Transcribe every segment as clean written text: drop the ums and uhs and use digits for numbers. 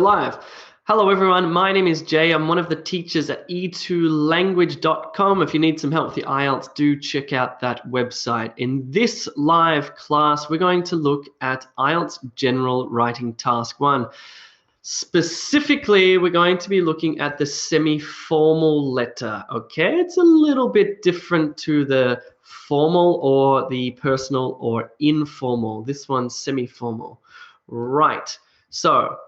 Live. Hello everyone, my name is Jay. I'm one of the teachers at e2language.com. If you need some help with the IELTS, do check out that website. In this live class, we're going to look at IELTS General Writing Task 1. Specifically, we're going to be looking at the semi-formal letter, okay? It's a little bit different to the formal or the personal or informal. This one's semi-formal. Right, so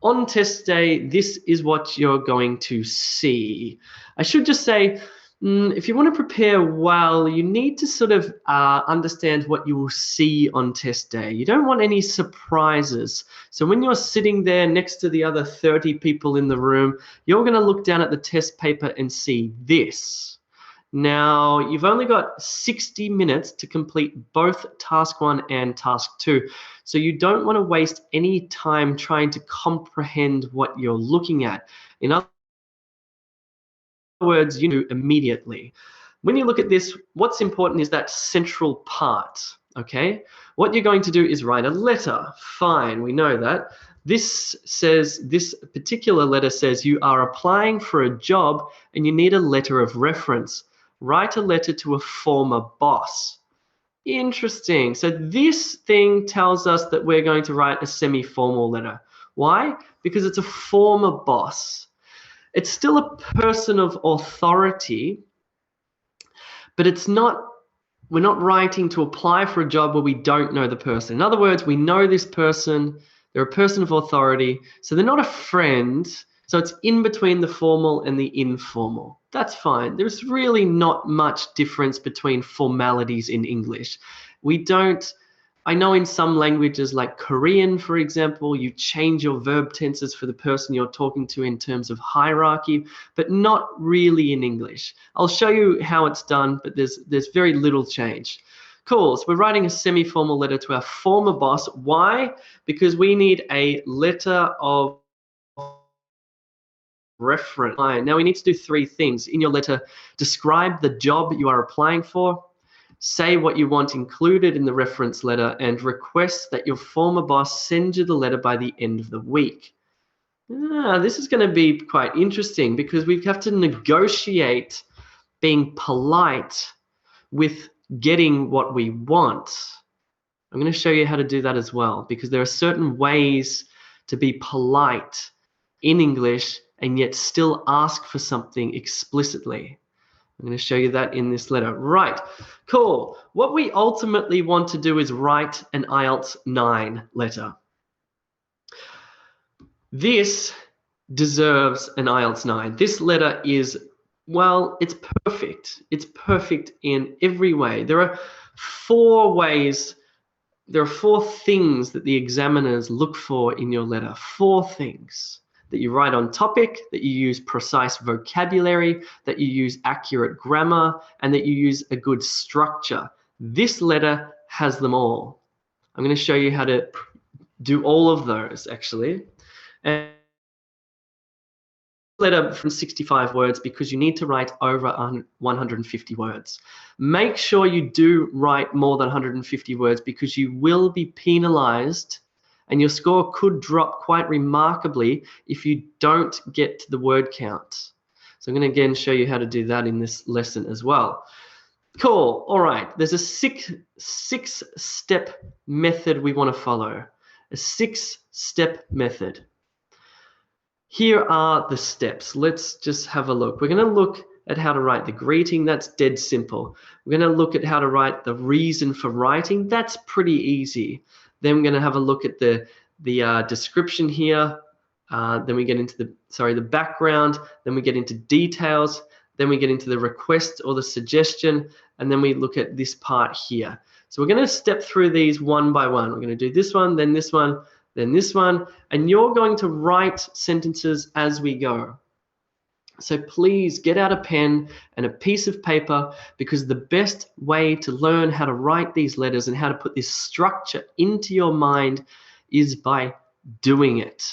on test day, this is what you're going to see. I should just say, if you want to prepare well, you need to sort of understand what you will see on test day. You don't want any surprises. So when you're sitting there next to the other 30 people in the room, you're going to look down at the test paper and see this. Now, you've only got 60 minutes to complete both task 1 and task 2. So you don't want to waste any time trying to comprehend what you're looking at. In other words, you do immediately. When you look at this, what's important is that central part, okay? What you're going to do is write a letter. Fine, we know that. This particular letter says you are applying for a job and you need a letter of reference. Write a letter to a former boss. Interesting. So this thing tells us that we're going to write a semi-formal letter. Why? Because it's a former boss. It's still a person of authority, but we're not writing to apply for a job where we don't know the person. In other words, we know this person, they're a person of authority, so they're not a friend. So it's in between the formal and the informal. That's fine. There's really not much difference between formalities in English. I know in some languages like Korean, for example, you change your verb tenses for the person you're talking to in terms of hierarchy, but not really in English. I'll show you how it's done, but there's very little change. Cool, so we're writing a semi-formal letter to our former boss. Why? Because we need a letter of reference. Now we need to do 3 things. In your letter, describe the job you are applying for, say what you want included in the reference letter, and request that your former boss send you the letter by the end of the week. This is going to be quite interesting because we have to negotiate being polite with getting what we want. I'm going to show you how to do that as well, because there are certain ways to be polite in English and yet still ask for something explicitly. I'm going to show you that in this letter. Right, cool. What we ultimately want to do is write an IELTS 9 letter. This deserves an IELTS 9. This letter is, well, it's perfect. It's perfect in every way. There are 4 things that the examiners look for in your letter. 4 things. That you write on topic, that you use precise vocabulary, that you use accurate grammar, and that you use a good structure. This letter has them all. I'm going to show you how to do all of those, actually. And letter from 65 words because you need to write over 150 words. Make sure you do write more than 150 words because you will be penalized and your score could drop quite remarkably if you don't get to the word count. So I'm going to again show you how to do that in this lesson as well. Cool. All right. There's a six-step method we want to follow. A 6-step method. Here are the steps. Let's just have a look. We're going to look at how to write the greeting. That's dead simple. We're going to look at how to write the reason for writing. That's pretty easy. Then we're going to have a look at the description here. Then we get into the background. Then we get into details. Then we get into the request or the suggestion. And then we look at this part here. So we're going to step through these one by one. We're going to do this one, then this one, then this one. And you're going to write sentences as we go. So please get out a pen and a piece of paper, because the best way to learn how to write these letters and how to put this structure into your mind is by doing it.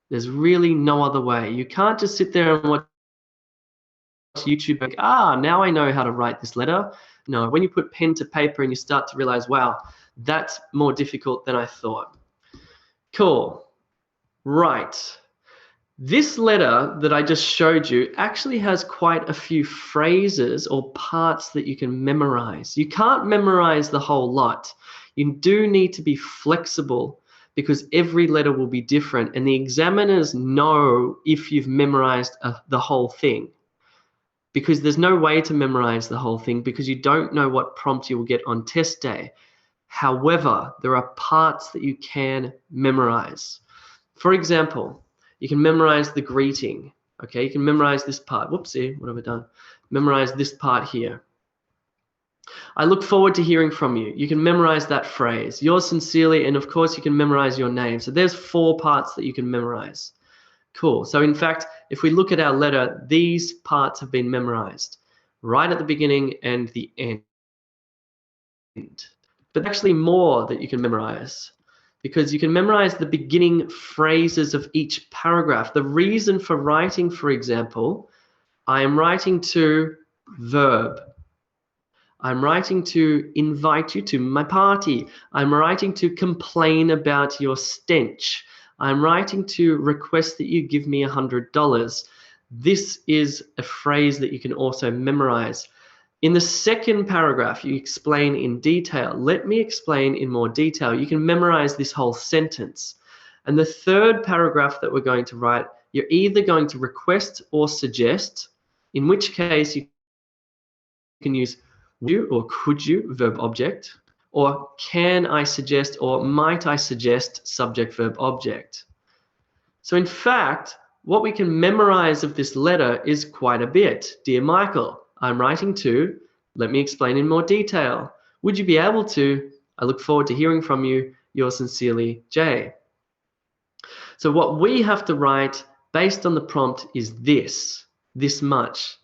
There's really no other way. You can't just sit there and watch YouTube and now I know how to write this letter. No, when you put pen to paper and you start to realize, wow, that's more difficult than I thought. Cool. Right. This letter that I just showed you actually has quite a few phrases or parts that you can memorize. You can't memorize the whole lot. You do need to be flexible because every letter will be different, and the examiners know if you've memorized the whole thing, because there's no way to memorize the whole thing because you don't know what prompt you will get on test day. However, there are parts that you can memorize. For example, you can memorize the greeting. Okay, you can memorize this part. Whoopsie, what have I done? Memorize this part here. I look forward to hearing from you. You can memorize that phrase. Yours sincerely, and of course you can memorize your name. So there's 4 parts that you can memorize. Cool. So in fact, if we look at our letter, these parts have been memorized right at the beginning and the end. But actually more that you can memorize, because you can memorize the beginning phrases of each paragraph. The reason for writing, for example, I am writing to verb. I'm writing to invite you to my party. I'm writing to complain about your stench. I'm writing to request that you give me $100. This is a phrase that you can also memorize. In the second paragraph, you explain in detail. Let me explain in more detail. You can memorize this whole sentence. And the third paragraph that we're going to write, you're either going to request or suggest, in which case you can use would you or could you, verb object, or can I suggest or might I suggest, subject verb object. So in fact, what we can memorize of this letter is quite a bit. Dear Michael, I'm writing to, let me explain in more detail. Would you be able to? I look forward to hearing from you. Yours sincerely, Jay. So what we have to write based on the prompt is this much.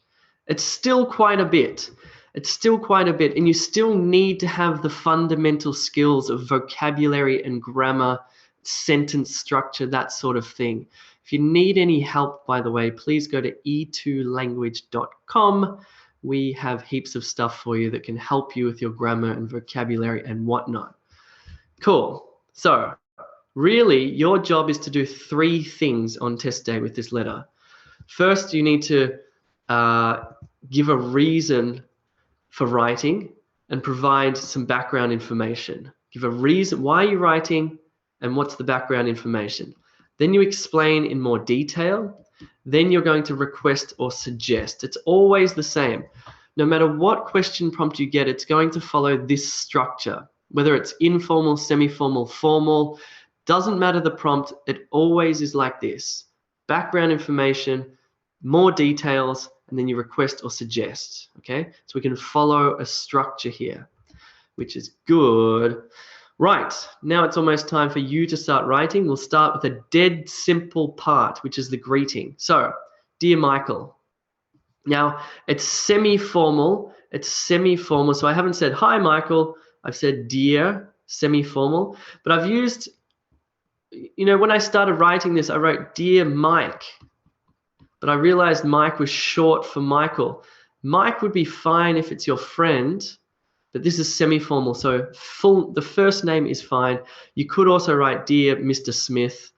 It's still quite a bit. It's still quite a bit, and you still need to have the fundamental skills of vocabulary and grammar, sentence structure, that sort of thing. If you need any help, by the way, please go to e2language.com. We have heaps of stuff for you that can help you with your grammar and vocabulary and whatnot. Cool. So really, your job is to do 3 things on test day with this letter. First, you need to give a reason for writing and provide some background information. Give a reason why you're writing and what's the background information. Then you explain in more detail. Then you're going to request or suggest. It's always the same. No matter what question prompt you get, it's going to follow this structure. Whether it's informal, semi-formal, formal, doesn't matter the prompt, it always is like this. Background information, more details, and then you request or suggest, okay? So we can follow a structure here, which is good. Right, now it's almost time for you to start writing. We'll start with a dead simple part, which is the greeting. So, dear Michael. Now, it's semi-formal, so I haven't said, hi, Michael. I've said, dear, semi-formal, but I've used, you know, when I started writing this, I wrote, dear Mike. But I realized Mike was short for Michael. Mike would be fine if it's your friend, but this is semi-formal, so the first name is fine. You could also write, dear Mr. Smith,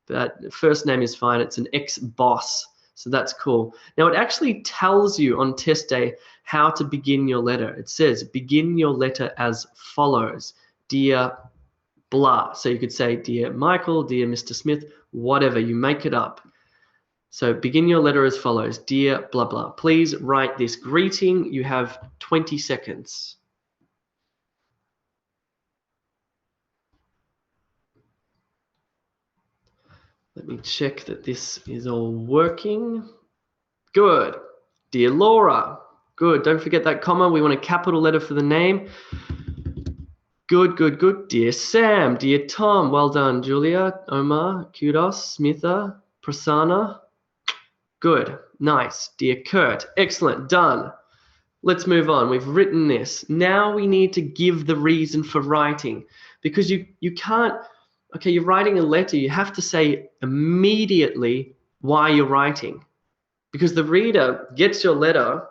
but first name is fine. It's an ex-boss, so that's cool. Now, it actually tells you on test day how to begin your letter. It says, begin your letter as follows, dear blah. So you could say, dear Michael, dear Mr. Smith, whatever, you make it up. So begin your letter as follows, dear blah blah. Please write this greeting. You have 20 seconds. Let me check that this is all working. Good. Dear Laura. Good. Don't forget that comma. We want a capital letter for the name. Good, good, good. Dear Sam. Dear Tom. Well done, Julia, Omar, Kudos, Smitha, Prasanna. Good. Nice. Dear Kurt. Excellent. Done. Let's move on. We've written this. Now we need to give the reason for writing, because you can't, okay, you're writing a letter. You have to say immediately why you're writing, because the reader gets your letter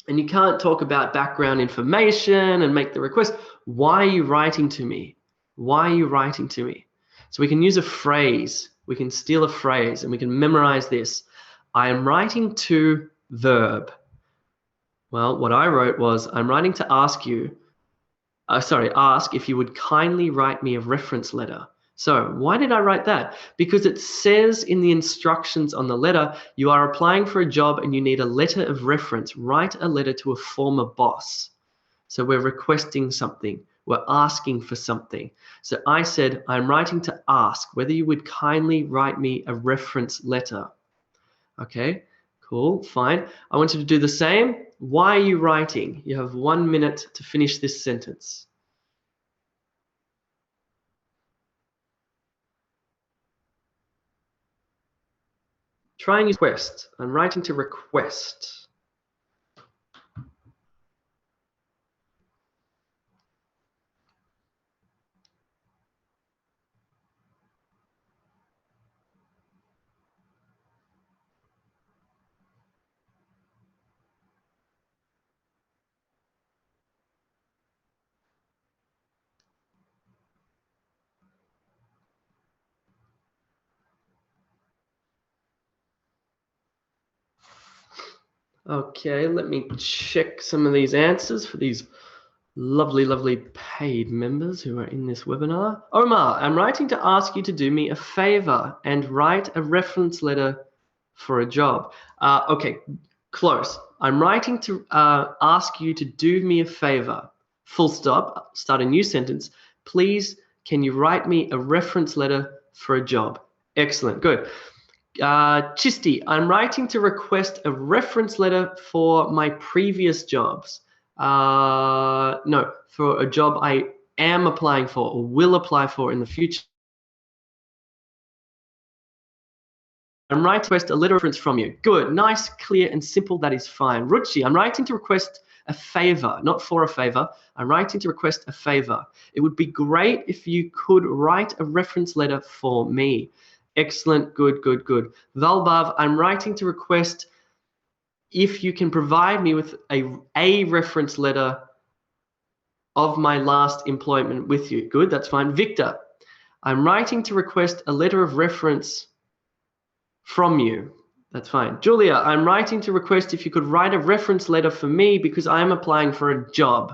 and you can't talk about background information and make the request. Why are you writing to me? Why are you writing to me? So we can use a phrase We can steal a phrase and we can memorize this. I am writing to verb. Well, what I wrote was, I'm writing to ask you, ask if you would kindly write me a reference letter. So why did I write that? Because it says in the instructions on the letter, you are applying for a job and you need a letter of reference. Write a letter to a former boss. So we're requesting something. We're asking for something. So I said, I'm writing to ask whether you would kindly write me a reference letter. Okay, cool, fine. I want you to do the same. Why are you writing? You have 1 minute to finish this sentence. Try and use request. I'm writing to request. Okay, let me check some of these answers for these lovely, lovely paid members who are in this webinar. Omar, I'm writing to ask you to do me a favor and write a reference letter for a job. Okay, close. I'm writing to ask you to do me a favor. Full stop, start a new sentence. Please, can you write me a reference letter for a job? Excellent, good. Chisti, I'm writing to request a reference letter for my previous jobs. No, for a job I am applying for or will apply for in the future. I'm writing to request a letter of reference from you. Good, nice, clear, and simple. That is fine. Ruchi, I'm writing to request a favor, not for a favor. I'm writing to request a favor. It would be great if you could write a reference letter for me. Excellent, good, good, good. Valbav, I'm writing to request if you can provide me with a reference letter of my last employment with you. Good, that's fine. Victor, I'm writing to request a letter of reference from you. That's fine. Julia, I'm writing to request if you could write a reference letter for me because I'm applying for a job.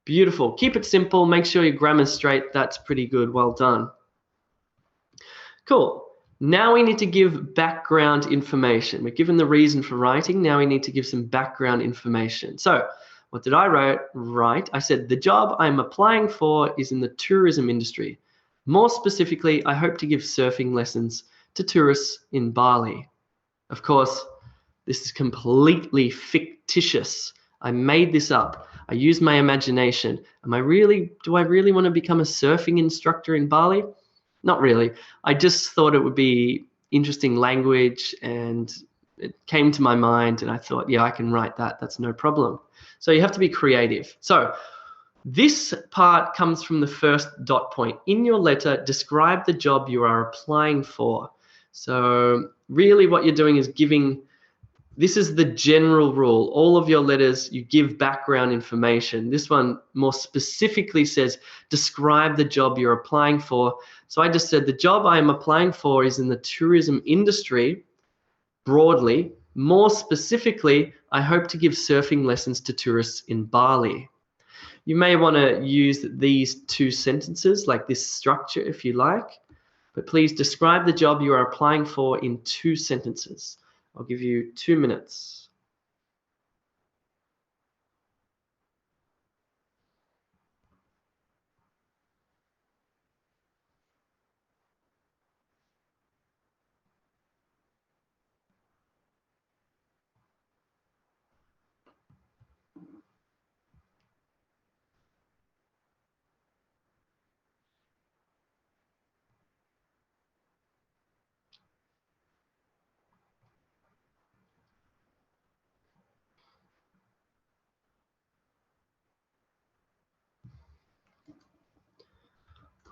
Beautiful. Keep it simple. Make sure your grammar's straight. That's pretty good. Well done. Cool. Now we need to give background information. We're given the reason for writing. Now we need to give some background information. So what did I write? I said, the job I'm applying for is in the tourism industry. More specifically, I hope to give surfing lessons to tourists in Bali. Of course, this is completely fictitious. I made this up. I used my imagination. Do I really want to become a surfing instructor in Bali? Not really. I just thought it would be interesting language and it came to my mind and I thought, yeah, I can write that. That's no problem. So you have to be creative. So this part comes from the first dot point. In your letter, describe the job you are applying for. So really what you're doing is this is the general rule. All of your letters, you give background information. This one more specifically says, describe the job you're applying for. So I just said, the job I am applying for is in the tourism industry, broadly. More specifically, I hope to give surfing lessons to tourists in Bali. You may want to use these two sentences, like this structure if you like, but please describe the job you are applying for in 2 sentences. I'll give you 2 minutes.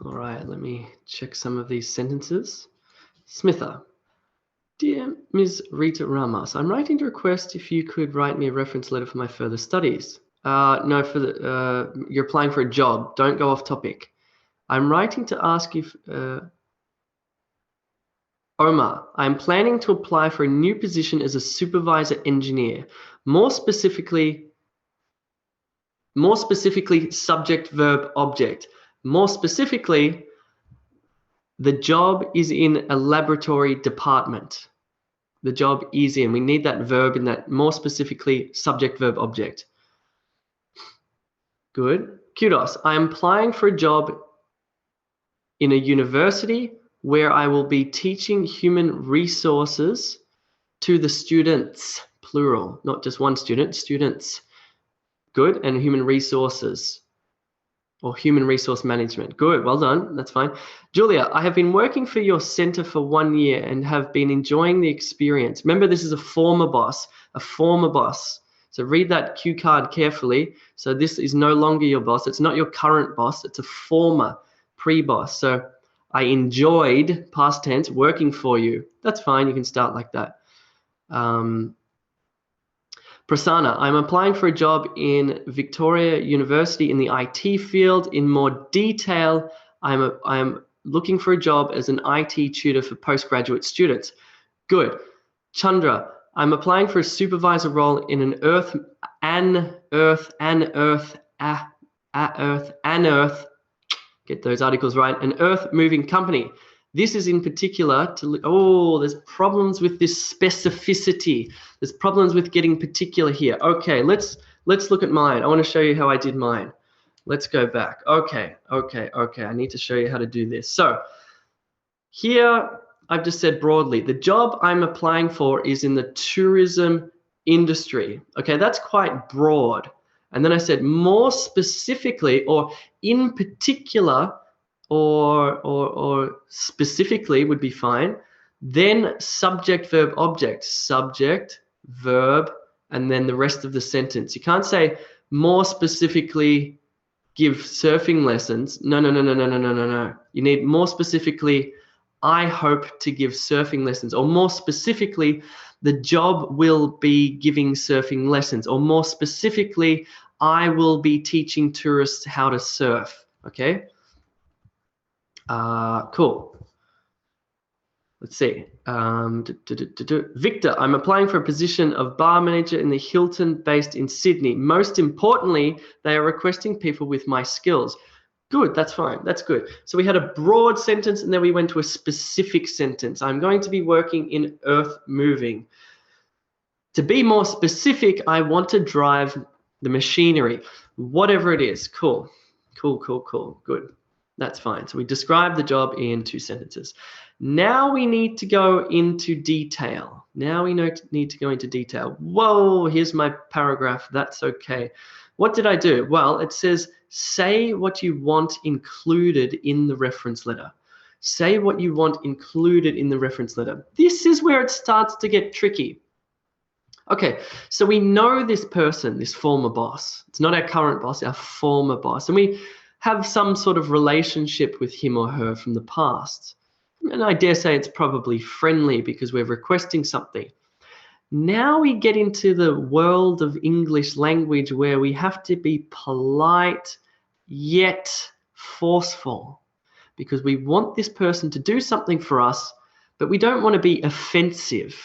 All right, let me check some of these sentences. Smither. Dear Ms. Rita Ramas, I'm writing to request if you could write me a reference letter for my further studies. No, you're applying for a job. Don't go off topic. I'm writing to ask if Omar, I'm planning to apply for a new position as a supervisor engineer. More specifically, subject, verb, object. More specifically, the job is in a laboratory department. The job is in. We need that verb in that, more specifically, subject, verb, object. Good. Kudos. I am applying for a job in a university where I will be teaching human resources to the students, plural, not just one student, students. Good. And human resources or human resource management. Good. Well done. That's fine. Julia, I have been working for your center for 1 year and have been enjoying the experience. Remember, this is a former boss, a former boss. So read that cue card carefully. So this is no longer your boss. It's not your current boss. It's a former pre-boss. So I enjoyed, past tense, working for you. That's fine. You can start like that. Prasanna, I'm applying for a job in Victoria University in the IT field. In more detail, I'm looking for a job as an IT tutor for postgraduate students. Good. Chandra, I'm applying for a supervisor role in an earth, get those articles right, an earth moving company. This is in particular to, there's problems with this specificity. There's problems with getting particular here. Okay, let's look at mine. I want to show you how I did mine. Let's go back. Okay. I need to show you how to do this. So here I've just said broadly, the job I'm applying for is in the tourism industry. Okay, that's quite broad. And then I said more specifically or in particular or specifically would be fine. Then subject, verb, object, subject, verb, and then the rest of the sentence. You can't say more specifically give surfing lessons. No. You need more specifically, I hope to give surfing lessons, or more specifically, the job will be giving surfing lessons, or more specifically, I will be teaching tourists how to surf. Okay. Cool. Let's see. Victor, I'm applying for a position of bar manager in the Hilton based in Sydney. Most importantly, they are requesting people with my skills. Good, that's fine. That's good. So we had a broad sentence and then we went to a specific sentence. I'm going to be working in earth moving. To be more specific, I want to drive the machinery, whatever it is. Cool. Good. That's fine. So we described the job in 2 sentences. Now we need to go into detail. Need to go into detail. Whoa, here's my paragraph. That's okay. What did I do? Well, it says, say what you want included in the reference letter. Say what you want included in the reference letter. This is where it starts to get tricky. Okay, so we know this person, this former boss. It's not our current boss, our former boss. And we have some sort of relationship with him or her from the past. And I dare say it's probably friendly because we're requesting something. Now we get into the world of English language where we have to be polite yet forceful because we want this person to do something for us, but we don't want to be offensive.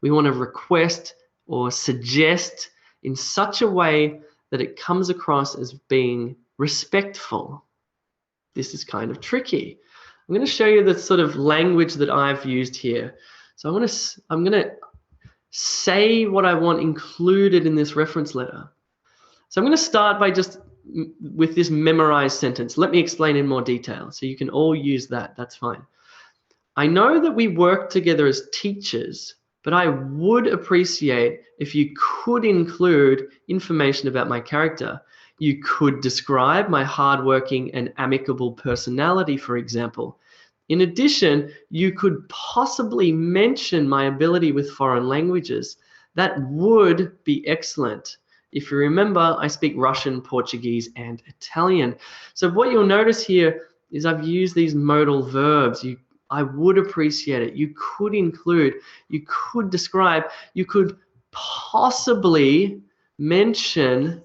We want to request or suggest in such a way that it comes across as being respectful. This is kind of tricky. I'm going to show you the sort of language that I've used here. So I'm going to say what I want included in this reference letter. So I'm going to start by just with this memorized sentence. Let me explain in more detail. So you can all use that. That's fine. I know that we work together as teachers, but I would appreciate if you could include information about my character. You could describe my hardworking and amicable personality, for example. In addition, you could possibly mention my ability with foreign languages. That would be excellent. If you remember, I speak Russian, Portuguese, and Italian. So what you'll notice here is I've used these modal verbs. I would appreciate it. You could include, you could describe, you could possibly mention.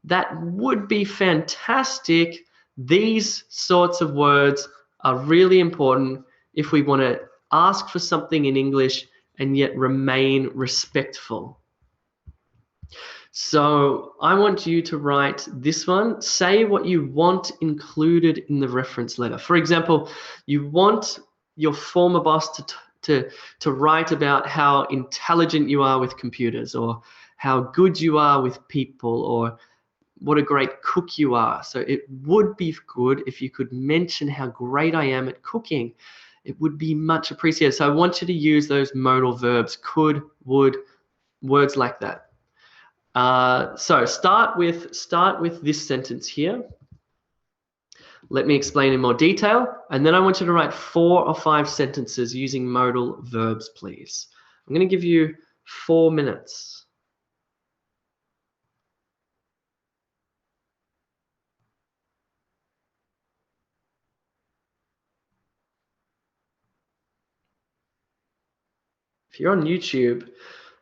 That would be fantastic. These sorts of words are really important if we want to ask for something in English and yet remain respectful. So I want you to write this one. Say what you want included in the reference letter. For example, you want your former boss to write about how intelligent you are with computers, or how good you are with people, or what a great cook you are. So it would be good if you could mention how great I am at cooking. It would be much appreciated. So I want you to use those modal verbs, could, would, words like that. So start with this sentence here. Let me explain in more detail, and then I want you to write 4 or 5 sentences using modal verbs, please. I'm going to give you 4 minutes. If you're on YouTube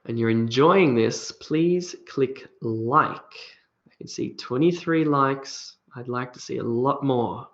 and you're enjoying this, please click like. I can see 23 likes. I'd like to see a lot more.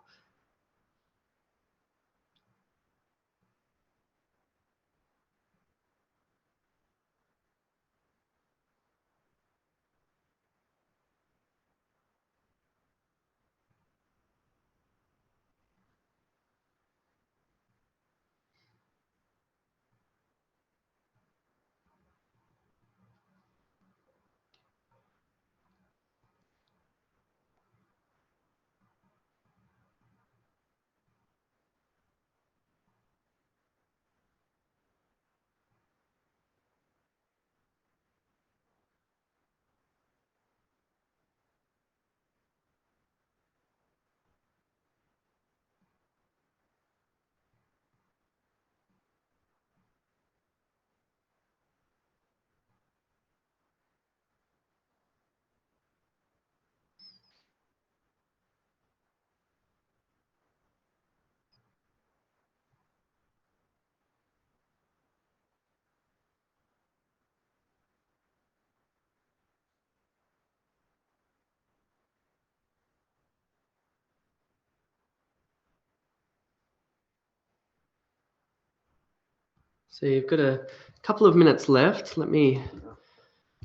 So you've got a couple of minutes left. Let me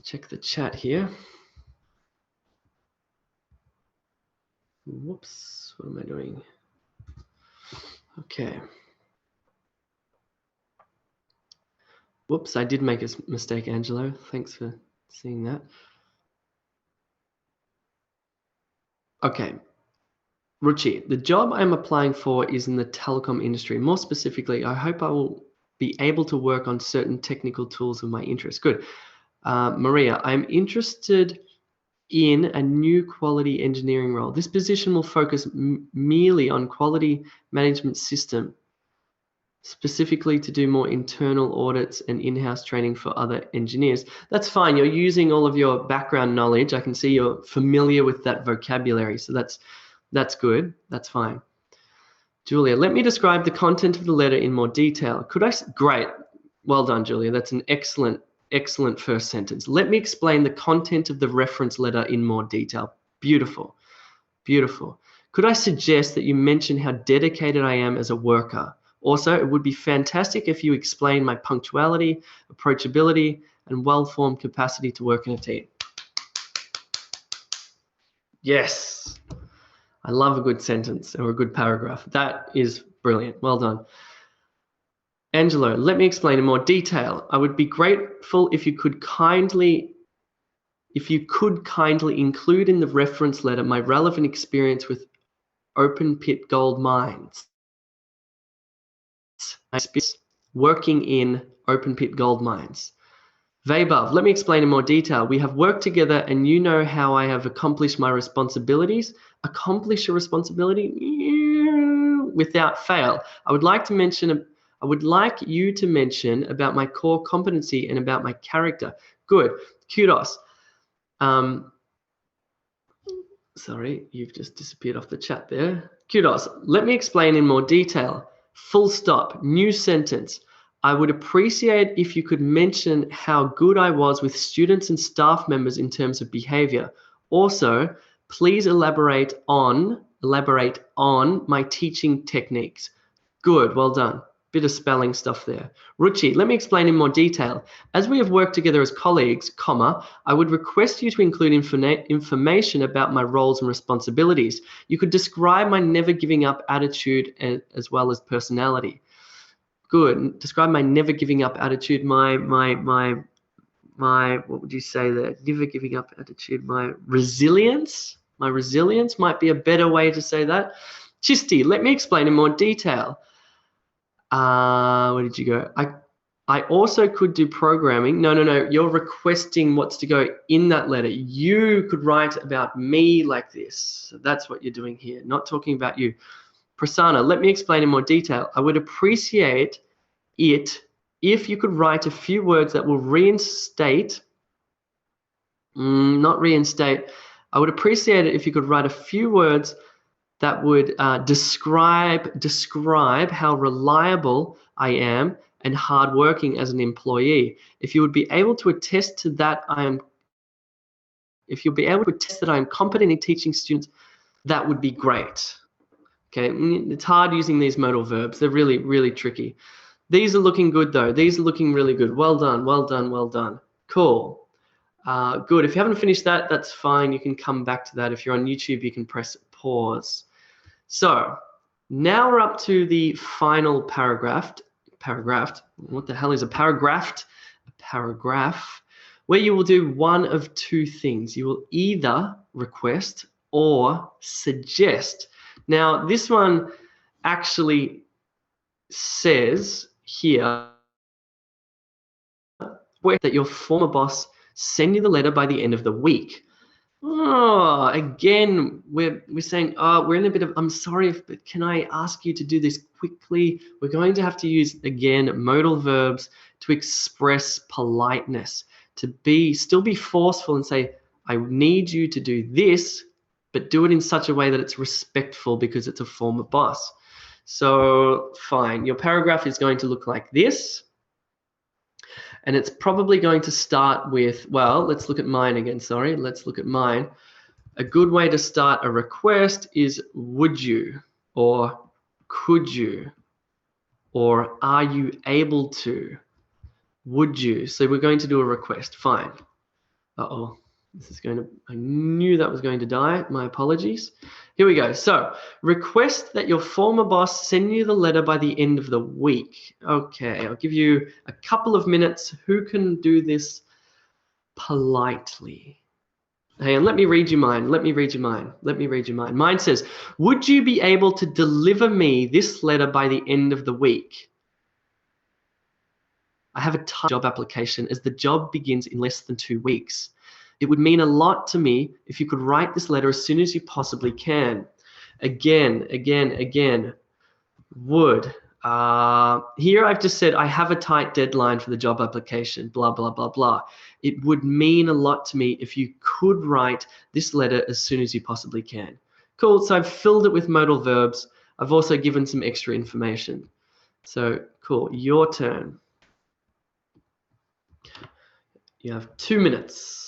check the chat here. Whoops, what am I doing? Okay. Whoops, I did make a mistake, Angelo. Thanks for seeing that. Okay. Ruchi, the job I'm applying for is in the telecom industry. More specifically, I hope I will be able to work on certain technical tools of my interest. Good. Maria, I'm interested in a new quality engineering role. This position will focus merely on quality management system, specifically to do more internal audits and in-house training for other engineers. That's fine. You're using all of your background knowledge. I can see you're familiar with that vocabulary. So that's good. That's fine. Julia, let me describe the content of the letter in more detail. Great. Well done, Julia. That's an excellent first sentence. Let me explain the content of the reference letter in more detail. Beautiful. Beautiful. Could I suggest that you mention how dedicated I am as a worker? Also, it would be fantastic if you explain my punctuality, approachability, and well-formed capacity to work in a team. Yes. I love a good sentence or a good paragraph. That is brilliant. Well done. Angelo, let me explain in more detail. I would be grateful if you could kindly include in the reference letter my relevant experience with open pit gold mines. Working in open pit gold mines. Vaibhav, let me explain in more detail. We have worked together and you know how I have accomplished my responsibilities. Accomplish a responsibility without fail. I would like you to mention about my core competency and about my character. Good. Kudos. Sorry, you've just disappeared off the chat there. Kudos. Let me explain in more detail. Full stop. New sentence. I would appreciate if you could mention how good I was with students and staff members in terms of behavior. Also, please elaborate on my teaching techniques. Good, well done. Bit of spelling stuff there. Ruchi, let me explain in more detail. As we have worked together as colleagues, comma, I would request you to include information about my roles and responsibilities. You could describe my never giving up attitude as well as personality. Good. Describe my never giving up attitude, my what would you say there? Never giving up attitude, my resilience. My resilience might be a better way to say that. Chisti, let me explain in more detail. Where did you go? I also could do programming. No. You're requesting what's to go in that letter. You could write about me like this. So that's what you're doing here, not talking about you. Prasanna, let me explain in more detail. I would appreciate it if you could write a few words that will reinstate, not reinstate. I would appreciate it if you could write a few words that would describe how reliable I am and hardworking as an employee. If you would be able to attest to that, if you'll be able to attest that I am competent in teaching students, that would be great. Okay, it's hard using these modal verbs. They're really, really tricky. These are looking good though. These are looking really good. Well done, well done, well done. Cool. Good. If you haven't finished that, that's fine. You can come back to that. If you're on YouTube, you can press pause. So now we're up to the final paragraph. What the hell is a paragraph? A paragraph where you will do one of two things. You will either request or suggest. Now, this one actually says here that your former boss send you the letter by the end of the week. Oh, again, we're saying, oh, we're in a bit of, I'm sorry, but can I ask you to do this quickly? We're going to have to use, again, modal verbs to express politeness, to still be forceful and say, I need you to do this, but do it in such a way that it's respectful because it's a former boss. So fine, your paragraph is going to look like this. And it's probably going to start with, well, let's look at mine again, sorry. Let's look at mine. A good way to start a request is would you, or could you, or are you able to, would you. So we're going to do a request, fine. Uh-oh, this is going to, I knew that was going to die, my apologies. Here we go. So request that your former boss send you the letter by the end of the week. Okay, I'll give you a couple of minutes. Who can do this politely? Hang on, let me read you mine. Let me read you mine. Let me read you mine. Mine says, would you be able to deliver me this letter by the end of the week? I have a tough job application as the job begins in less than 2 weeks. It would mean a lot to me if you could write this letter as soon as you possibly can. Again, would. Here I've just said I have a tight deadline for the job application, blah, blah, blah, blah. It would mean a lot to me if you could write this letter as soon as you possibly can. Cool, so I've filled it with modal verbs. I've also given some extra information. So cool, your turn. You have 2 minutes.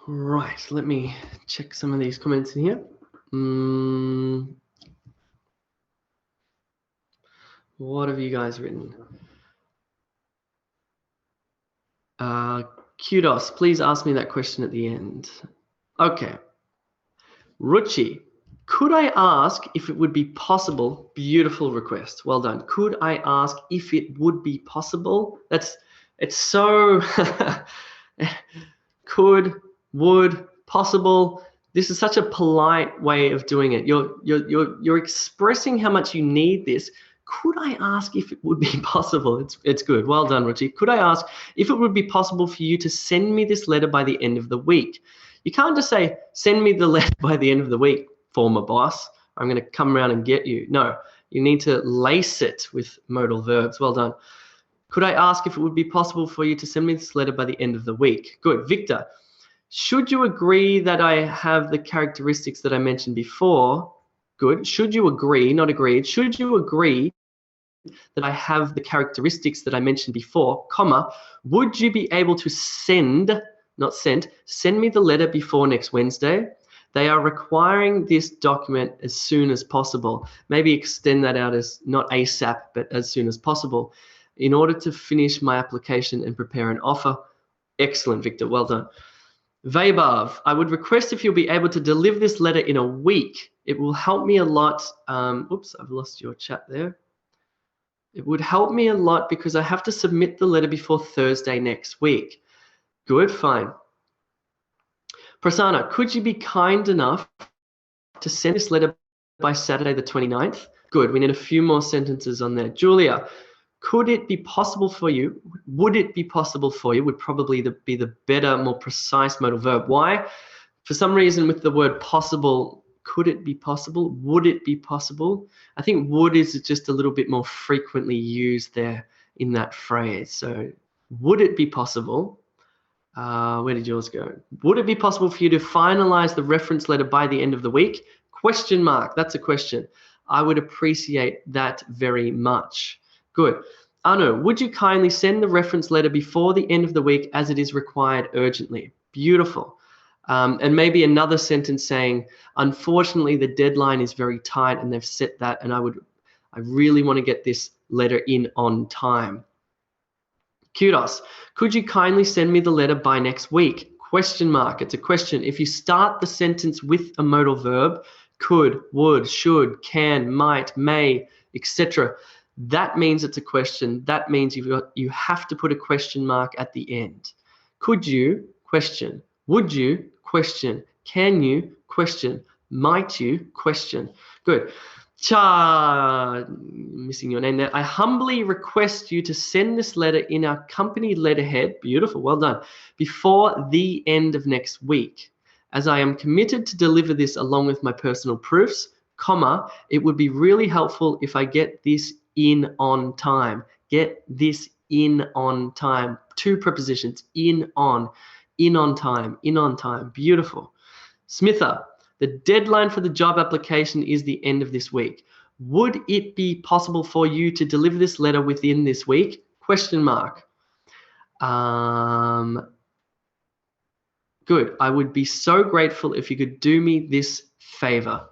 Right, let me check some of these comments in here. What have you guys written? Kudos, please ask me that question at the end. Okay. Ruchi, could I ask if it would be possible? Beautiful request. Well done. Could I ask if it would be possible? It's so could, would, possible. This is such a polite way of doing it. You're expressing how much you need this. Could I ask if it would be possible? It's good. Well done, Ruchi. Could I ask if it would be possible for you to send me this letter by the end of the week? You can't just say, send me the letter by the end of the week, former boss. I'm going to come around and get you. No, you need to lace it with modal verbs. Well done. Could I ask if it would be possible for you to send me this letter by the end of the week? Good. Victor, should you agree that I have the characteristics that I mentioned before? Good. Should you agree, not agreed, should you agree that I have the characteristics that I mentioned before, comma, would you be able to send, not sent, send me the letter before next Wednesday? They are requiring this document as soon as possible. Maybe extend that out as not ASAP, but as soon as possible in order to finish my application and prepare an offer. Excellent, Victor. Well done. Vaibhav, I would request if you'll be able to deliver this letter in a week. It will help me a lot. Oops, I've lost your chat there. It would help me a lot because I have to submit the letter before Thursday next week. Good, fine. Prasanna, could you be kind enough to send this letter by Saturday the 29th? Good, we need a few more sentences on there. Julia, could it be possible for you, would it be possible for you, would probably be the better, more precise modal verb. Why? For some reason with the word possible, could it be possible? Would it be possible? I think would is just a little bit more frequently used there in that phrase. So would it be possible? Where did yours go? Would it be possible for you to finalize the reference letter by the end of the week? Question mark, that's a question. I would appreciate that very much. Good. Anu, would you kindly send the reference letter before the end of the week as it is required urgently? Beautiful. And maybe another sentence saying, unfortunately, the deadline is very tight and they've set that, and I really want to get this letter in on time. Kudos. Could you kindly send me the letter by next week? Question mark. It's a question. If you start the sentence with a modal verb, could, would, should, can, might, may, etc., that means it's a question. That means you have to put a question mark at the end. Could you? Question. Would you? Question. Can you? Question. Might you? Question. Good. Cha, missing your name there. I humbly request you to send this letter in our company letterhead, beautiful, well done, before the end of next week. As I am committed to deliver this along with my personal proofs, comma, it would be really helpful if I get this in on time. Get this in on time. Two prepositions, in on time, beautiful. Smitha, the deadline for the job application is the end of this week. Would it be possible for you to deliver this letter within this week? Question mark. Good. I would be so grateful if you could do me this favor.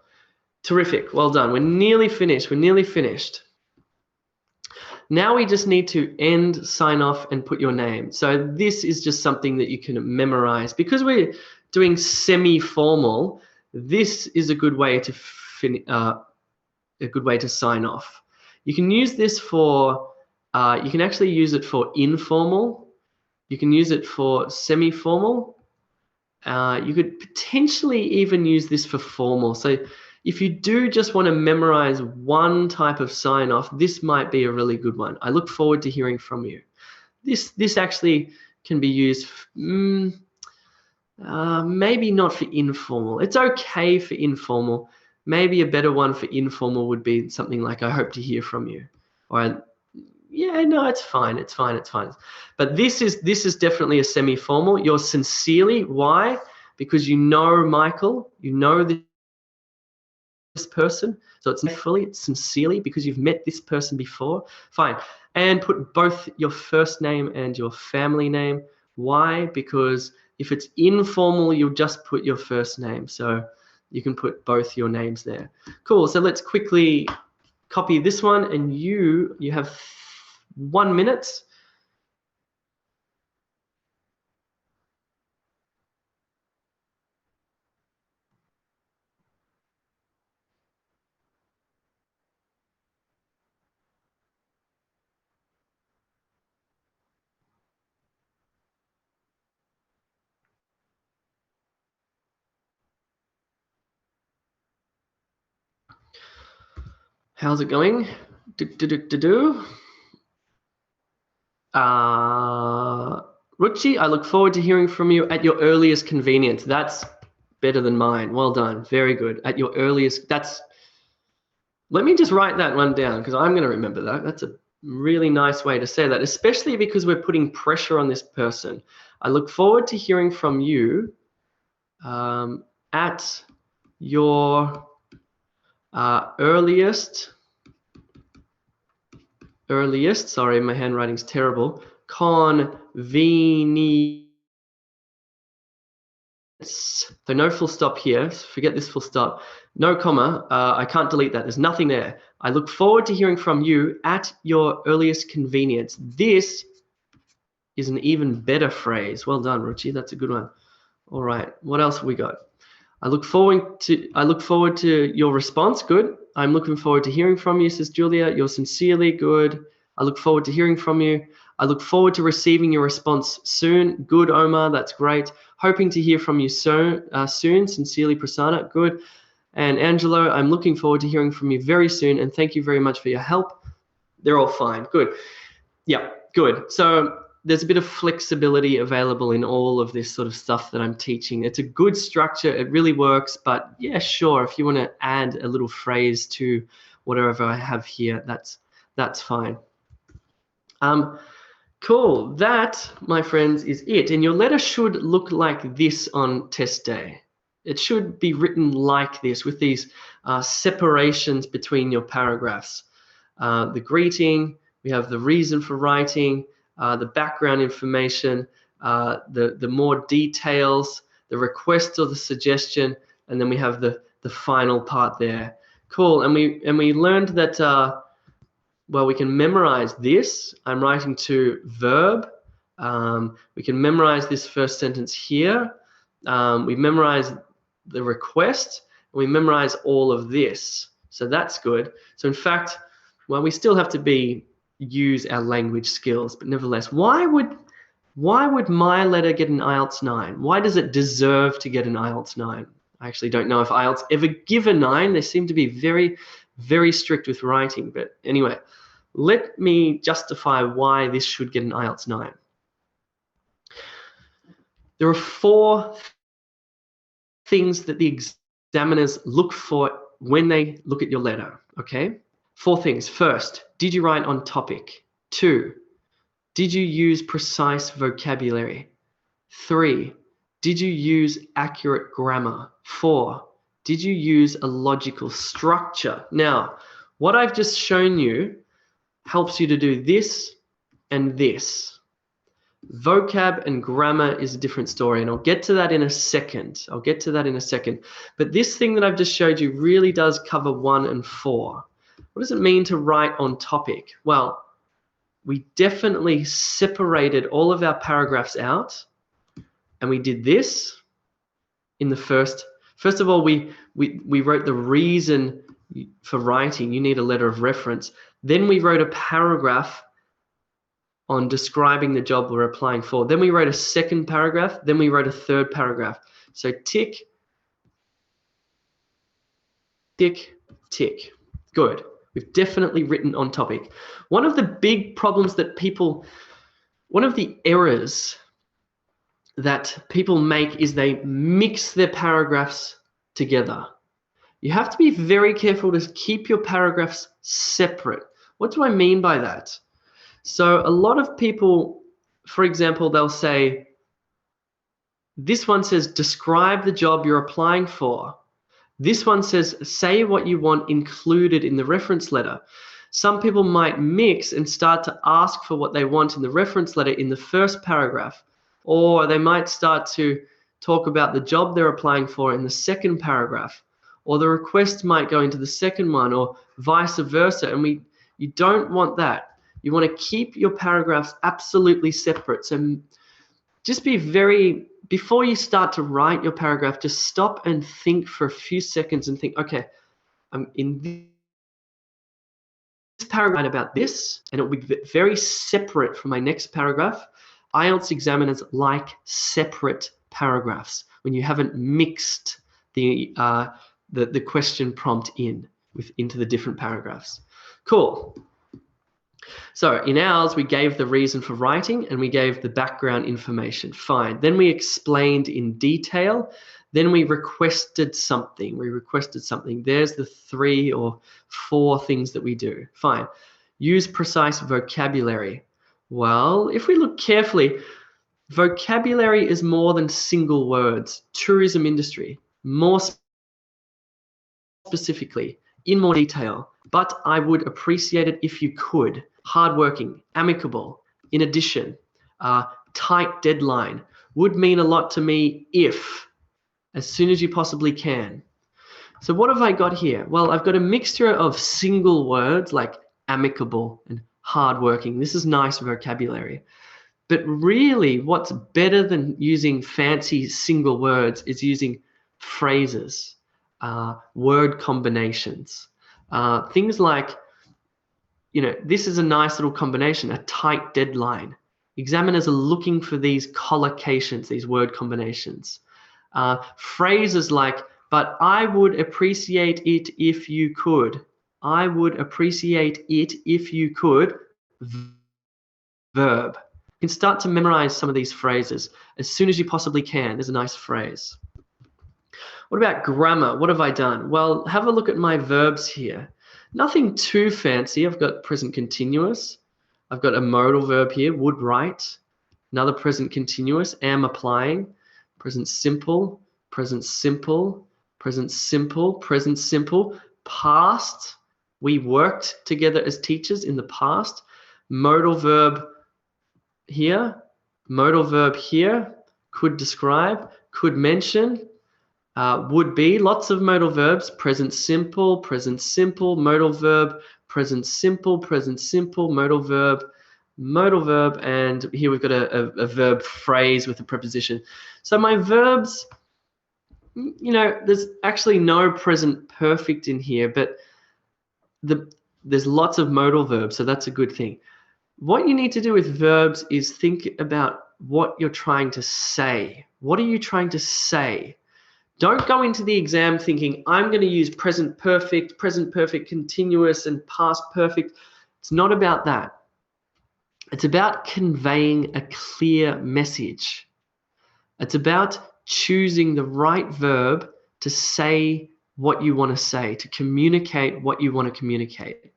Terrific. Well done. We're nearly finished. We're nearly finished. Now we just need to end, sign off, and put your name. So this is just something that you can memorize. Because we're doing semi-formal, this is a good way to sign off. You can use this for, you can actually use it for informal. You can use it for semi-formal. You could potentially even use this for formal. So if you do just want to memorize one type of sign off, this might be a really good one. I look forward to hearing from you. This actually can be used, maybe not for informal. It's okay for informal. Maybe a better one for informal would be something like, I hope to hear from you. Or, yeah, no, it's fine. It's fine. It's fine. But this is definitely a semi-formal. You're sincerely. Why? Because you know Michael. You know this person. So it's not fully, it's sincerely because you've met this person before. Fine. And put both your first name and your family name. Why? Because if it's informal, you'll just put your first name. So you can put both your names there. Cool. So let's quickly copy this one, and you have 1 minute. How's it going? Ruchi, I look forward to hearing from you at your earliest convenience. That's better than mine. Well done. Very good. At your earliest, let me just write that one down because I'm going to remember that. That's a really nice way to say that, especially because we're putting pressure on this person. I look forward to hearing from you at your earliest, sorry, my handwriting's terrible, convenience. So no full stop here. Forget this full stop. No comma. I can't delete that. There's nothing there. I look forward to hearing from you at your earliest convenience. This is an even better phrase. Well done, Ruchi. That's a good one. All right. What else have we got? I look forward to your response. Good. I'm looking forward to hearing from you, says Julia. You're sincerely good. I look forward to hearing from you. I look forward to receiving your response soon. Good, Omar. That's great. Hoping to hear from you soon. Sincerely, Prasanna. Good. And Angelo, I'm looking forward to hearing from you very soon. And thank you very much for your help. They're all fine. Good. Yeah, good. So there's a bit of flexibility available in all of this sort of stuff that I'm teaching. It's a good structure. It really works. But yeah, sure. If you want to add a little phrase to whatever I have here, that's fine. Cool. That, my friends, is it. And your letter should look like this on test day. It should be written like this with these separations between your paragraphs. The greeting, we have the reason for writing, the background information, the more details, the request or the suggestion, and then we have the final part there. Cool. And we learned that well, we can memorize this. I'm writing to verb. We can memorize this first sentence here. We memorize the request. And we memorize all of this. So that's good. So in fact, well, we still have to use our language skills, but nevertheless, why would my letter get an IELTS 9? Why does it deserve to get an IELTS 9? I actually don't know if IELTS ever give a 9. They seem to be very, very strict with writing. But anyway, let me justify why this should get an IELTS 9. There are 4 things that the examiners look for when they look at your letter, okay? 4 things. First, did you write on topic? 2, did you use precise vocabulary? 3, did you use accurate grammar? 4, did you use a logical structure? Now, what I've just shown you helps you to do this and this. Vocab and grammar is a different story, and I'll get to that in a second. But this thing that I've just showed you really does cover 1 and 4. What does it mean to write on topic? Well, we definitely separated all of our paragraphs out, and we did this in the first of all, we wrote the reason for writing. You need a letter of reference. Then we wrote a paragraph on describing the job we're applying for. Then we wrote a second paragraph. Then we wrote a third paragraph. So tick, tick, tick. Good. We've definitely written on topic. One of the big problems that one of the errors that people make is they mix their paragraphs together. You have to be very careful to keep your paragraphs separate. What do I mean by that? So a lot of people, for example, they'll say, this one says, describe the job you're applying for. This one says, say what you want included in the reference letter. Some people might mix and start to ask for what they want in the reference letter in the first paragraph, or they might start to talk about the job they're applying for in the second paragraph, or the request might go into the second one, or vice versa. And you don't want that. You want to keep your paragraphs absolutely separate. So just before you start to write your paragraph, just stop and think for a few seconds and think, okay, I'm in this paragraph about this, and it will be very separate from my next paragraph. IELTS examiners like separate paragraphs when you haven't mixed the question prompt in. into the different paragraphs. Cool. So in ours, we gave the reason for writing and we gave the background information. Fine. Then we explained in detail. Then we requested something. There's the 3 or 4 things that we do. Fine. Use precise vocabulary. Well, if we look carefully, vocabulary is more than single words. Tourism industry, more specifically, in more detail. But I would appreciate it if you could. Hardworking, amicable. In addition, tight deadline would mean a lot to me if, as soon as you possibly can. So what have I got here? Well, I've got a mixture of single words like amicable and hardworking. This is nice vocabulary. But really, what's better than using fancy single words is using phrases, word combinations, things like, this is a nice little combination, a tight deadline. Examiners are looking for these collocations, these word combinations. Phrases like, but I would appreciate it if you could. I would appreciate it if you could. Verb. You can start to memorize some of these phrases as soon as you possibly can. There's a nice phrase. What about grammar? What have I done? Well, have a look at my verbs here. Nothing too fancy. I've got present continuous. I've got a modal verb here, would write. Another present continuous, am applying. Present simple, present simple, present simple, present simple. Past, we worked together as teachers in the past. Modal verb here, could describe, could mention, would be, lots of modal verbs, present simple, modal verb, present simple, modal verb, and here we've got a verb phrase with a preposition. So my verbs, there's actually no present perfect in here, but there's lots of modal verbs, so that's a good thing. What you need to do with verbs is think about what you're trying to say. What are you trying to say? Don't go into the exam thinking, I'm going to use present perfect continuous, and past perfect. It's not about that. It's about conveying a clear message. It's about choosing the right verb to say what you want to say, to communicate what you want to communicate.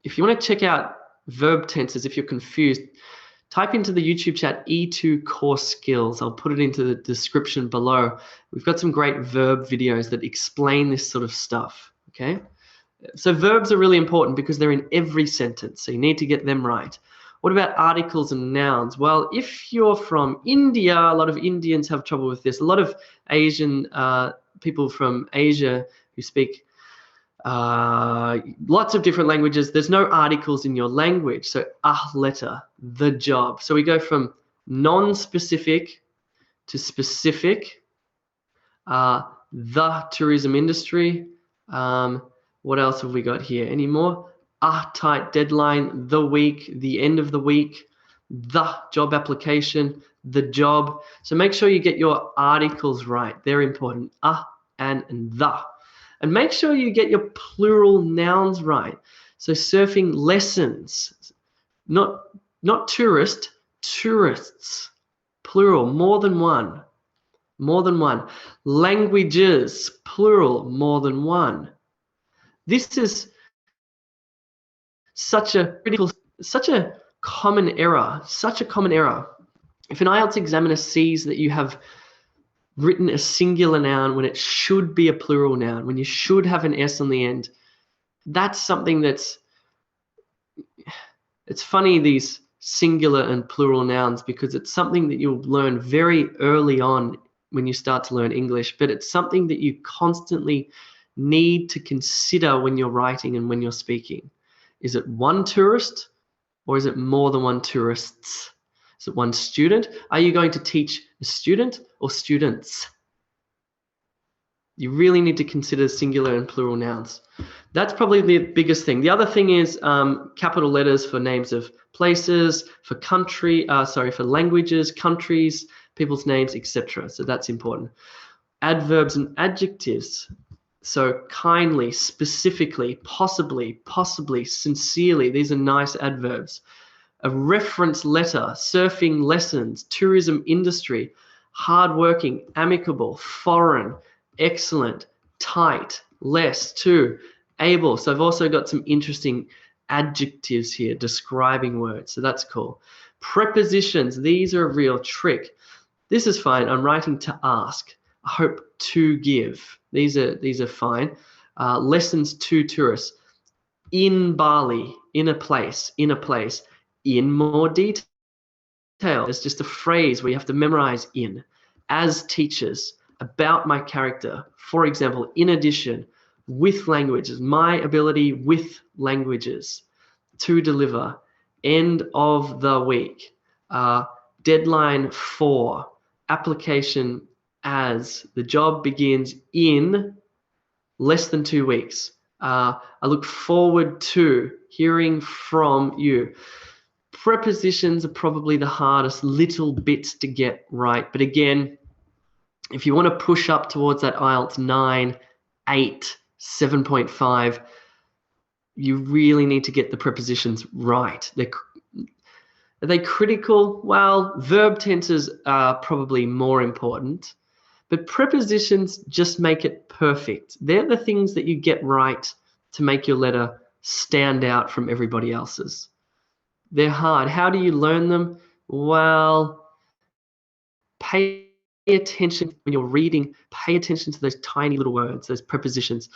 If you want to check out verb tenses, if you're confused, type into the YouTube chat E2 Core Skills. I'll put it into the description below. We've got some great verb videos that explain this sort of stuff, okay? So verbs are really important because they're in every sentence, so you need to get them right. What about articles and nouns? Well, if you're from India, a lot of Indians have trouble with this. A lot of Asian people from Asia who speak lots of different languages, there's no articles in your language. So letter, the job. So we go from non-specific to specific. The tourism industry. What else have we got here? Any more? Tight deadline, the week, the end of the week, the job application, the job. So make sure you get your articles right. They're important. And the. And make sure you get your plural nouns right. So surfing lessons, not tourist, tourists, plural, more than one. Languages, plural, more than one. This is such a common error, If an IELTS examiner sees that you have written a singular noun when it should be a plural noun, when you should have an S on the end, that's something it's funny, these singular and plural nouns, because it's something that you'll learn very early on when you start to learn English, but it's something that you constantly need to consider when you're writing and when you're speaking. Is it one tourist or is it more than one tourists? Is it one student? Are you going to teach a student or students? You really need to consider singular and plural nouns. That's probably the biggest thing. The other thing is capital letters for names of places, for for languages, countries, people's names, etc. So that's important. Adverbs and adjectives. So kindly, specifically, possibly, sincerely, these are nice adverbs. A reference letter, surfing lessons, tourism industry, hardworking, amicable, foreign, excellent, tight, less, too, able. So I've also got some interesting adjectives here, describing words. So that's cool. Prepositions, these are a real trick. This is fine. I'm writing to ask. I hope to give. These are fine. Lessons to tourists. In Bali, in a place, in more detail. It's just a phrase where you have to memorize in. As teachers, about my character. For example, in addition, with languages, my ability with languages. To deliver. End of the week. Deadline for. Application as. The job begins in less than 2 weeks. I look forward to hearing from you. Prepositions are probably the hardest little bits to get right. But again, if you want to push up towards that IELTS 9, 8, 7.5, you really need to get the prepositions right. Are they critical? Well, verb tenses are probably more important. But prepositions just make it perfect. They're the things that you get right to make your letter stand out from everybody else's. They're hard. How do you learn them? Well, pay attention when you're reading. Pay attention to those tiny little words, those prepositions.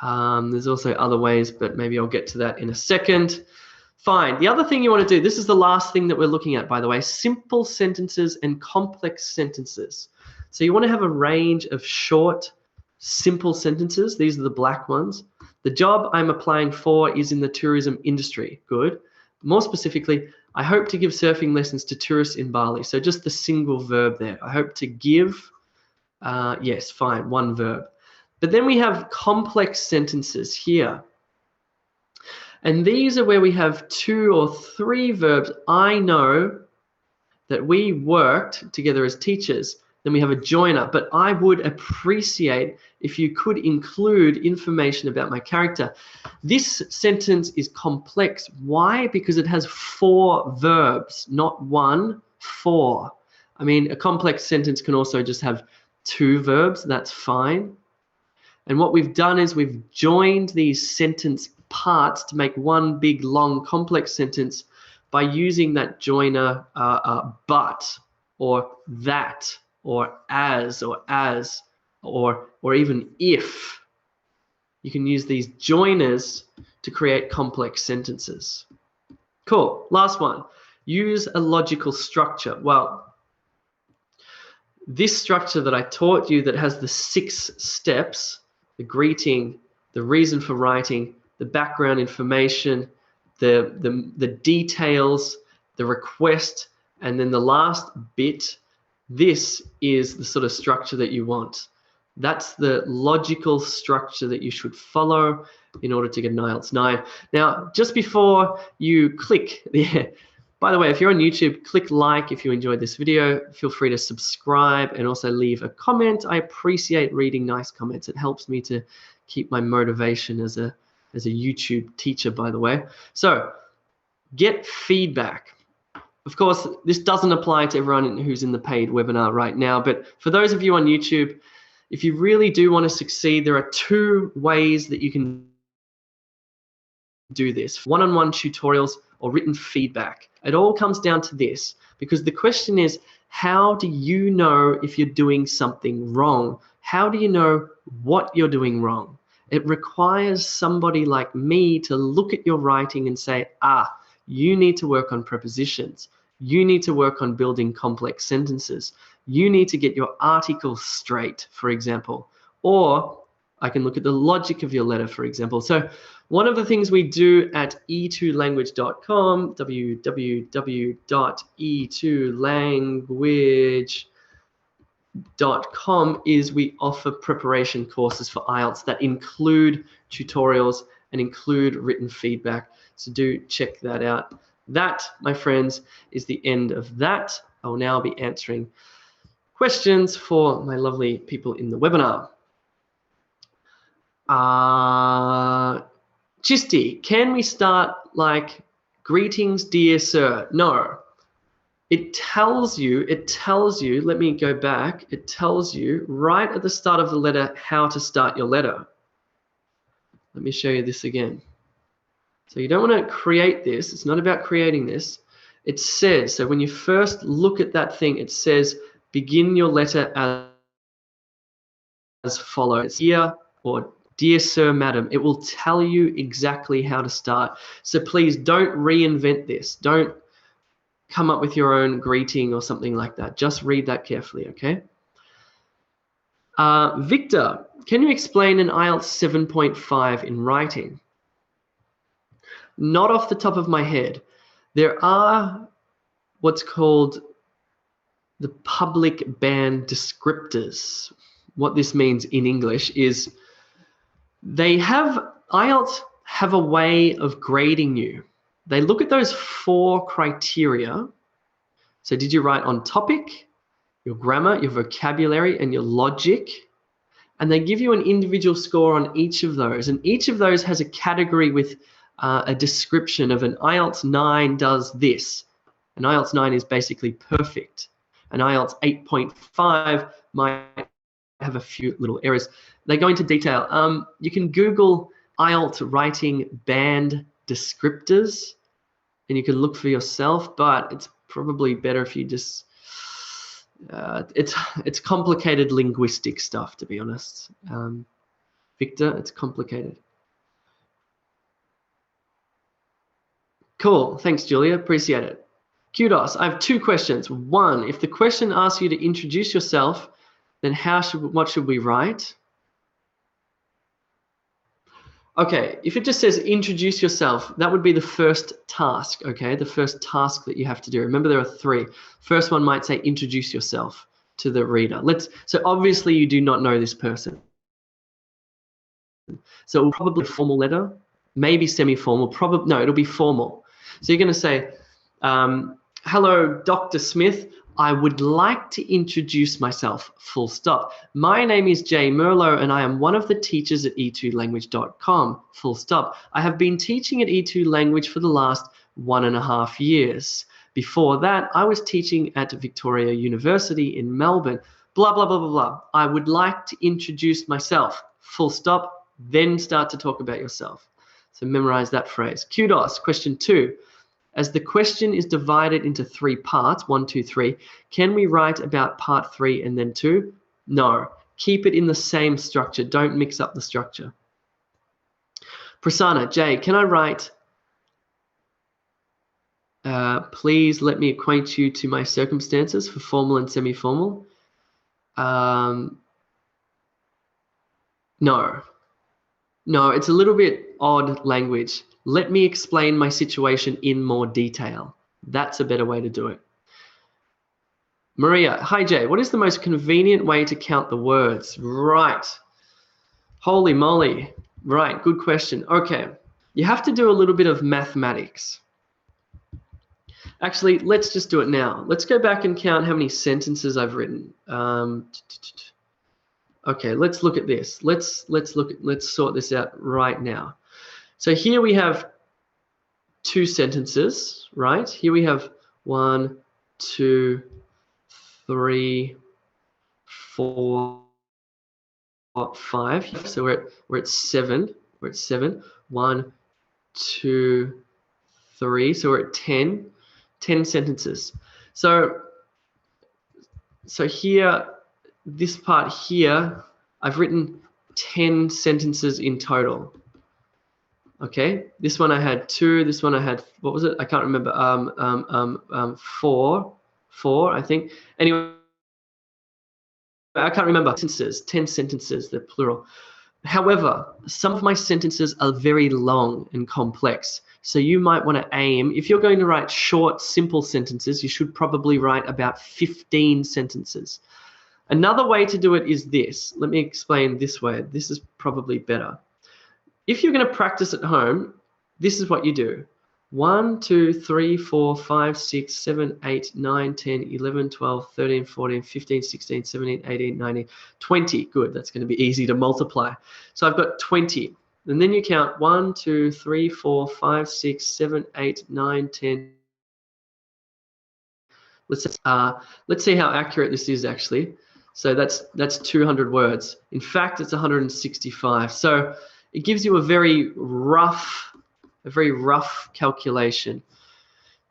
There's also other ways, but maybe I'll get to that in a second. Fine. The other thing you want to do, this is the last thing that we're looking at, by the way, simple sentences and complex sentences. So you want to have a range of short, simple sentences. These are the black ones. The job I'm applying for is in the tourism industry. Good. More specifically, I hope to give surfing lessons to tourists in Bali. So just the single verb there. I hope to give, yes, fine, one verb. But then we have complex sentences here. And these are where we have 2 or 3 verbs. I know that we worked together as teachers. Then we have a joiner, but I would appreciate if you could include information about my character. This sentence is complex. Why? Because it has 4 verbs, not 1, 4. I mean, a complex sentence can also just have 2 verbs. That's fine. And what we've done is we've joined these sentence parts to make one big, long, complex sentence by using that joiner but, or that, or as, or even if. You can use these joiners to create complex sentences. Cool. Last one. Use a logical structure. Well, this structure that I taught you that has the 6 steps, the greeting, the reason for writing, the background information, the details, the request, and then the last bit, this is the sort of structure that you want. That's the logical structure that you should follow in order to get an IELTS 9. Now, just before you click, by the way, if you're on YouTube, click like if you enjoyed this video. Feel free to subscribe and also leave a comment. I appreciate reading nice comments. It helps me to keep my motivation as a YouTube teacher, by the way. So, get feedback. Of course, this doesn't apply to everyone who's in the paid webinar right now, but for those of you on YouTube, if you really do want to succeed, there are 2 ways that you can do this. One-on-one tutorials or written feedback. It all comes down to this, because the question is, how do you know if you're doing something wrong? How do you know what you're doing wrong? It requires somebody like me to look at your writing and say, you need to work on prepositions. You need to work on building complex sentences. You need to get your articles straight, for example. Or I can look at the logic of your letter, for example. So one of the things we do at e2language.com, www.e2language.com, is we offer preparation courses for IELTS that include tutorials and include written feedback. So do check that out. That, my friends, is the end of that. I will now be answering questions for my lovely people in the webinar. Chisty, can we start like, greetings, dear sir? No. It tells you, let me go back. It tells you right at the start of the letter how to start your letter. Let me show you this again. So you don't want to create this. It's not about creating this. It says, so when you first look at that thing, it says, begin your letter as follows. Dear or dear sir, madam. It will tell you exactly how to start. So please don't reinvent this. Don't come up with your own greeting or something like that. Just read that carefully, okay? Victor, can you explain an IELTS 7.5 in writing? Not off the top of my head. There are what's called the public band descriptors. What this means in English is IELTS have a way of grading you. They look at those 4 criteria. So did you write on topic, your grammar, your vocabulary, and your logic? And they give you an individual score on each of those. And each of those has a category with a description of an IELTS 9 does this. An IELTS 9 is basically perfect. An IELTS 8.5 might have a few little errors. They go into detail. You can Google IELTS writing band descriptors, and you can look for yourself, but it's probably better if you just, it's complicated linguistic stuff, to be honest. Victor, it's complicated. Cool, thanks Julia, appreciate it. Kudos, I have 2 questions. 1, if the question asks you to introduce yourself, then what should we write? Okay, if it just says introduce yourself, that would be the first task, okay? The first task that you have to do. Remember there are 3. First one might say introduce yourself to the reader. So obviously you do not know this person. So it will probably be a formal letter, maybe semi-formal, no, it'll be formal. So you're gonna say, hello, Dr. Smith. I would like to introduce myself, full stop. My name is Jay Merlo and I am one of the teachers at e2language.com, full stop. I have been teaching at E2 Language for the last 1.5 years. Before that, I was teaching at Victoria University in Melbourne, blah, blah, blah, blah, blah. I would like to introduce myself, full stop, then start to talk about yourself. So memorize that phrase. Kudos, question 2. As the question is divided into 3 parts, 1, 2, 3, can we write about part 3 and then 2? No. Keep it in the same structure. Don't mix up the structure. Prasanna, Jay, can I write, please let me acquaint you to my circumstances for formal and semi-formal? No. No, it's a little bit odd language. Let me explain my situation in more detail. That's a better way to do it. Maria, hi Jay, what is the most convenient way to count the words? Right. Holy moly. Right, good question. Okay, you have to do a little bit of mathematics. Actually, let's just do it now. Let's go back and count how many sentences I've written. Okay, let's look at this. Let's sort this out right now. So here we have 2 sentences, right? Here we have 1, 2, 3, 4, 5. So we're at 7. We're at 7. 1, 2, 3. So we're at 10. 10 sentences. So here, this part here, I've written 10 sentences in total. Okay, this one I had 2, this one I had, what was it? I can't remember, 4, I think. Anyway, I can't remember. Sentences, 10 sentences, they're plural. However, some of my sentences are very long and complex. So you might want to aim, if you're going to write short, simple sentences, you should probably write about 15 sentences. Another way to do it is this. Let me explain this way. This is probably better. If you're going to practice at home, this is what you do. 1, 2, 3, 4, 5, 6, 7, 8, 9, 10, 11, 12, 13, 14, 15, 16, 17, 18, 19, 20. Good, that's going to be easy to multiply. So I've got 20. And then you count 1, 2, 3, 4, 5, 6, 7, 8, 9, 10. Let's see how accurate this is actually. So that's 200 words. In fact, it's 165. So it gives you a very rough calculation.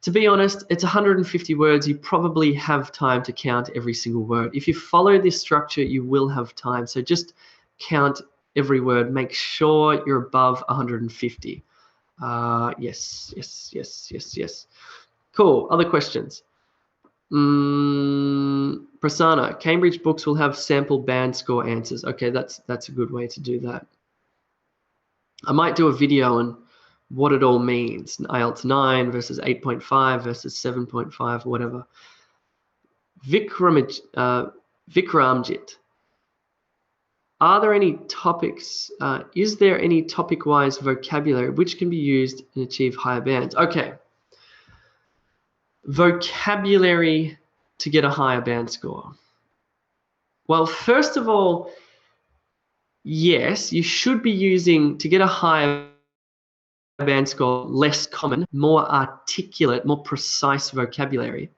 To be honest, it's 150 words. You probably have time to count every single word. If you follow this structure, you will have time. So just count every word. Make sure you're above 150. Yes. Cool. Other questions? Prasanna, Cambridge books will have sample band score answers. Okay, that's a good way to do that. I might do a video on what it all means. IELTS 9 versus 8.5 versus 7.5, whatever. Vikramjit. Are there any topics, is there any topic-wise vocabulary which can be used and achieve higher bands? Okay. Vocabulary to get a higher band score. Well, first of all, yes, you should be using, to get a higher band score, less common, more articulate, more precise vocabulary,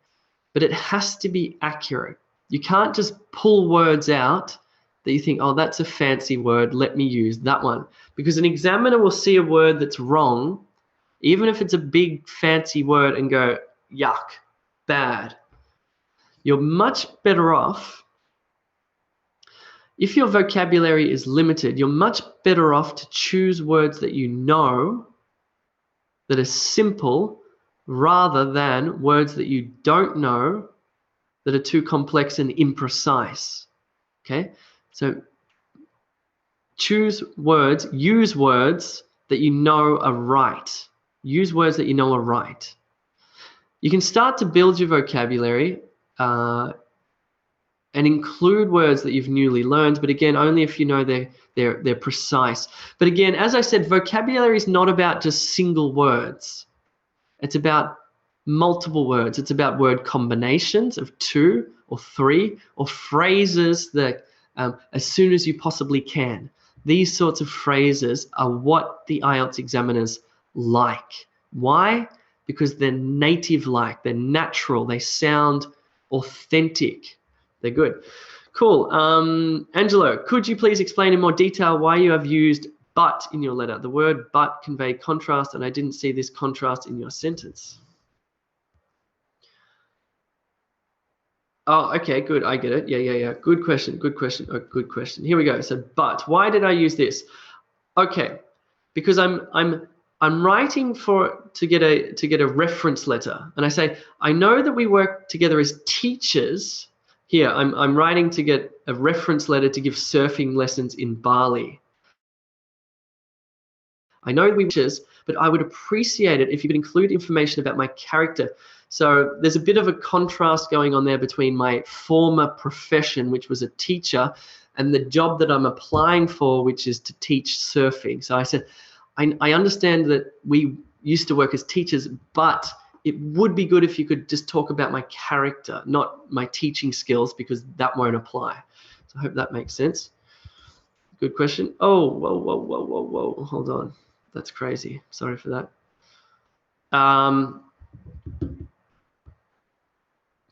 but it has to be accurate. You can't just pull words out that you think, oh, that's a fancy word, let me use that one. Because an examiner will see a word that's wrong, even if it's a big fancy word, and go, yuck, bad. You're much better off, if your vocabulary is limited, you're much better off to choose words that you know, that are simple, rather than words that you don't know, that are too complex and imprecise. Okay, so choose words, use words that you know are right. Use words that you know are right. You can start to build your vocabulary and include words that you've newly learned, but again, only if you know they're precise. But again, as I said, vocabulary is not about just single words. It's about multiple words. It's about word combinations of 2 or 3, or phrases that as soon as you possibly can. These sorts of phrases are what the IELTS examiners like. Why? Because they're native-like, they're natural, they sound authentic. They're good. Cool. Angelo, could you please explain in more detail why you have used but in your letter? The word but conveyed contrast, and I didn't see this contrast in your sentence. Oh, okay, good. I get it. Yeah. Good question. Oh, good question. Here we go. So, but why did I use this? Okay, because I'm writing to get a reference letter, and I say I know that we work together as teachers. Here, I'm writing to get a reference letter to give surfing lessons in Bali. I know we teachers, but I would appreciate it if you could include information about my character. So there's a bit of a contrast going on there between my former profession, which was a teacher, and the job that I'm applying for, which is to teach surfing. So I said, I understand that we used to work as teachers, but it would be good if you could just talk about my character, not my teaching skills, because that won't apply. So I hope that makes sense. Good question. Oh, whoa. Hold on. That's crazy. Sorry for that.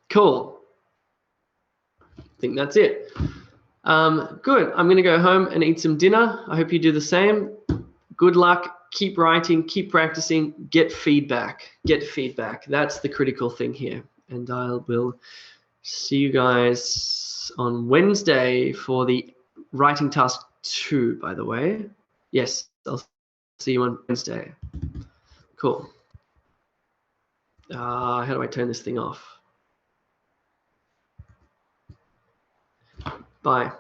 Cool. I think that's it. Good. I'm going to go home and eat some dinner. I hope you do the same. Good luck. Keep writing. Keep practicing. Get feedback. Get feedback. That's the critical thing here. And I will see you guys on Wednesday for the writing task 2, by the way. Yes, I'll see you on Wednesday. Cool. How do I turn this thing off? Bye.